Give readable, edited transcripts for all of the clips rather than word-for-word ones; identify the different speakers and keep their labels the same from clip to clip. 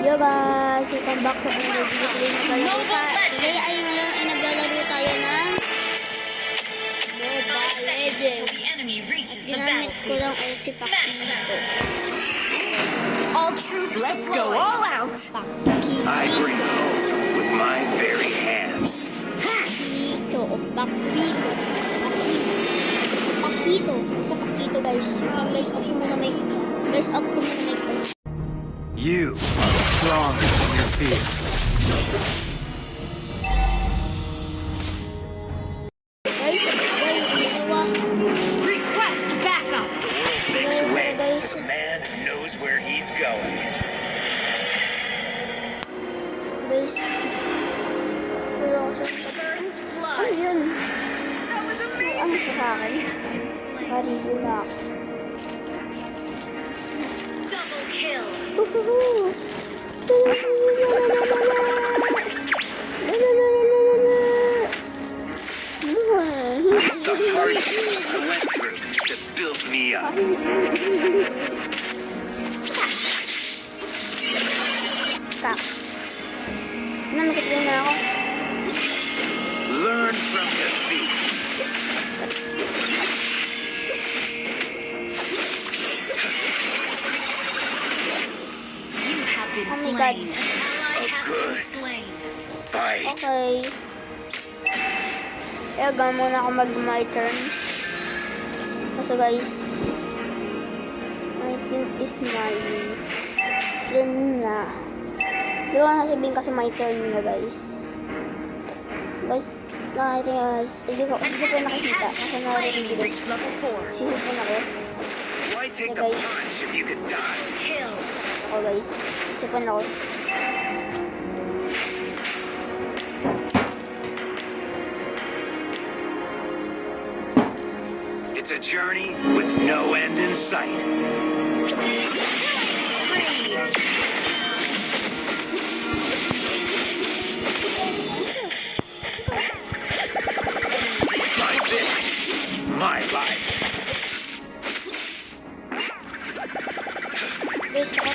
Speaker 1: Yo guys, welcome back to another video. Today ay ngayon ay naglalaro tayo ng Mobile Legends. At ginamit ko lang ulit si Pakito.
Speaker 2: All troops, let's go all out.
Speaker 3: I bring hope with my very hands.
Speaker 1: Pakito. Basta Pakito guys. Guys, off ko muna mic.
Speaker 3: You are stronger than your fear.
Speaker 1: Guys, dalawa.
Speaker 2: Request backup.
Speaker 3: Makes way for the man who knows where he's going.
Speaker 1: Guys, wala ko sa
Speaker 2: First
Speaker 1: ano
Speaker 2: blood.
Speaker 1: yun?
Speaker 2: That was
Speaker 1: Ano sa akin? Marigo na ako.
Speaker 2: double kill.
Speaker 3: It's the hardships I went through that built me up.
Speaker 1: Stop. Nakikita na ako.
Speaker 3: Learn from defeat.
Speaker 2: You have been
Speaker 1: Oh my God.
Speaker 2: slain. Ally has been slain.
Speaker 3: Fight.
Speaker 1: Okay. Kaya muna ako my turn. Kasi guys, I think is my turn na. Hindi ko na sabihin kasi my turn na guys. Guys, nakakita nyo guys. Hindi ko nakikita. Kasi narinig ko guys.
Speaker 2: Level 4.
Speaker 1: Sihipon ako.
Speaker 3: Why take the punch if you could die?
Speaker 2: Kill.
Speaker 1: Ako guys. Sihipon ako.
Speaker 3: It's a journey with no end in sight. My finish. My life.
Speaker 1: Guys, ako.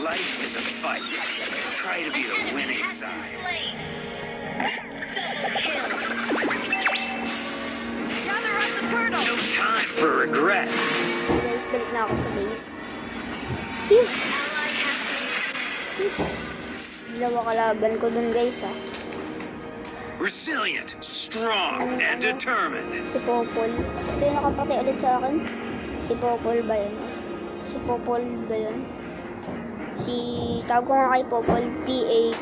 Speaker 3: Life is a fight. Try to be the winning side.
Speaker 2: Slain. Double kill. Gather up the turtle.
Speaker 3: No time for regret.
Speaker 1: Guys, balik na ako sa base. Phew!
Speaker 2: Ally has been
Speaker 1: Dalawa kalaban ko dun guys ah.
Speaker 3: Resilient, strong, and determined.
Speaker 1: Si Popol. Sino nakapati ulit sa akin? Si Popol ba yun? Si Popol ba yun? Si... Tawag ko nga kay Popol. P-A-K.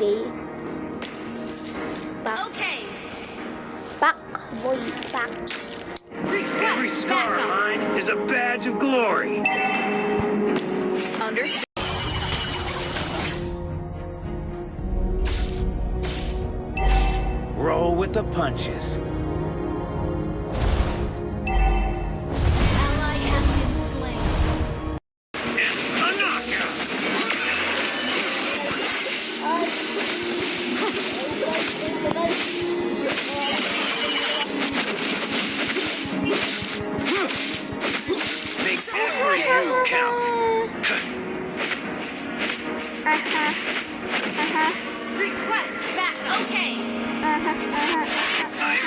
Speaker 1: Pak.
Speaker 2: okay.
Speaker 1: Pak. Boy. Pak.
Speaker 3: Every scar of mine is a badge of glory.
Speaker 2: Understood.
Speaker 3: Roll with the punches.
Speaker 2: Ally has been slain.
Speaker 3: And a knockout. Make every move count.
Speaker 2: Request back. Okay.
Speaker 3: I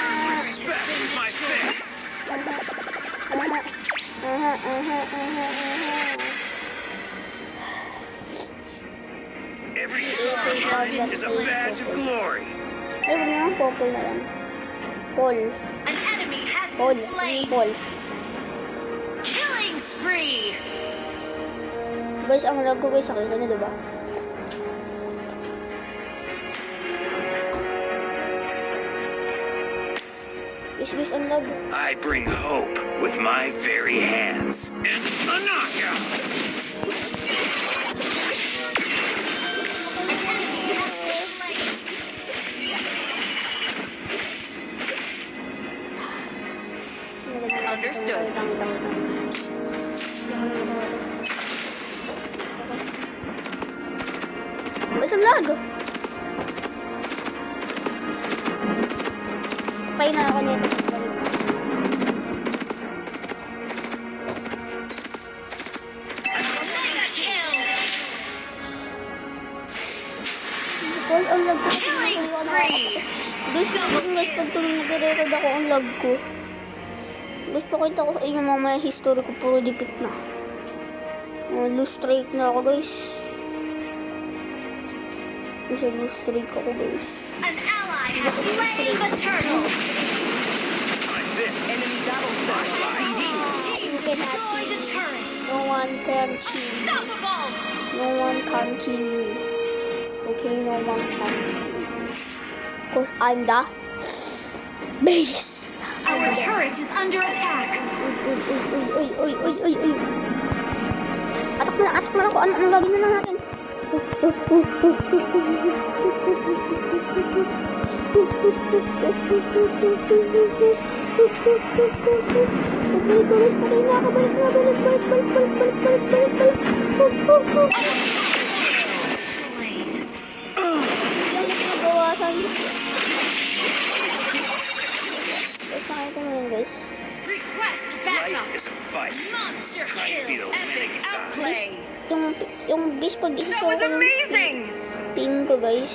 Speaker 3: earn respect with my fist. Every scar of mine is a badge of glory.
Speaker 1: Ay, huwag naman Popol na lang. Pol.
Speaker 2: An enemy has
Speaker 1: Pol.
Speaker 2: been slain.
Speaker 1: Pol.
Speaker 2: Killing spree.
Speaker 1: Guys, ang lag ko guys, nakita nyo diba? Guys, ang lag.
Speaker 3: I bring hope with my very hands. And a knockout.
Speaker 2: An enemy has been slain. Understood.
Speaker 1: Guys, ang lag. Patay na ako nito. ang lag ko.
Speaker 2: Killing spree.
Speaker 1: Guys, pag nag-record ako, ang lag ko. Guys, pakita ko sa inyo mamaya history ko, puro dikit na. Lose streak na ako, guys. Kasi lose streak ako, guys.
Speaker 2: An ally has slain the turtle.
Speaker 3: I'm this.
Speaker 2: Enemy double team destroyed a turret.
Speaker 1: No one can kill me.
Speaker 2: Unstoppable.
Speaker 1: No one can kill me. Okay, no one can kill me. Because I'm the best.
Speaker 2: Our turret is under attack.
Speaker 1: Uy. Atak na ako. Anong gagawin na natin? Balik ko guys, patay na ako. Balik. Yan mas nabawasan. Guys, nakita mo yun guys.
Speaker 2: Request backup.
Speaker 3: Life is a fight.
Speaker 2: Monster
Speaker 3: Might be
Speaker 2: kill.
Speaker 3: the winning
Speaker 2: Epic
Speaker 3: side.
Speaker 2: outplay.
Speaker 1: Yung guys, pag
Speaker 2: That was amazing.
Speaker 1: ping ko guys.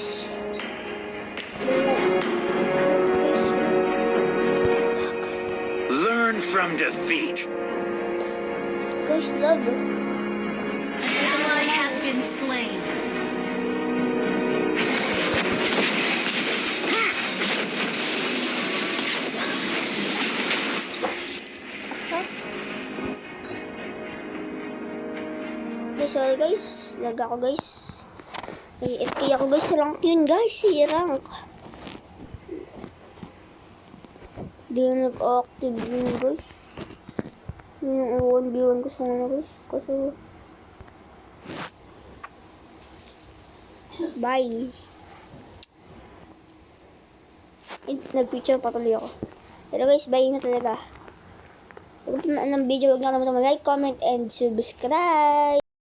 Speaker 3: Learn from defeat.
Speaker 1: Guys, lag.
Speaker 2: An ally has been slain.
Speaker 1: Guys, sorry guys. Lag ako guys. AFK ako guys. Rank yun guys. Rank. Di na nag-active yun guys. Yung 1v1 ko sana guys. Kasi bye. Nag-picture pa tuloy ako. Pero guys, bye na talaga. Pag ng video, huwag niyo kalimutan mag-like, comment, and subscribe.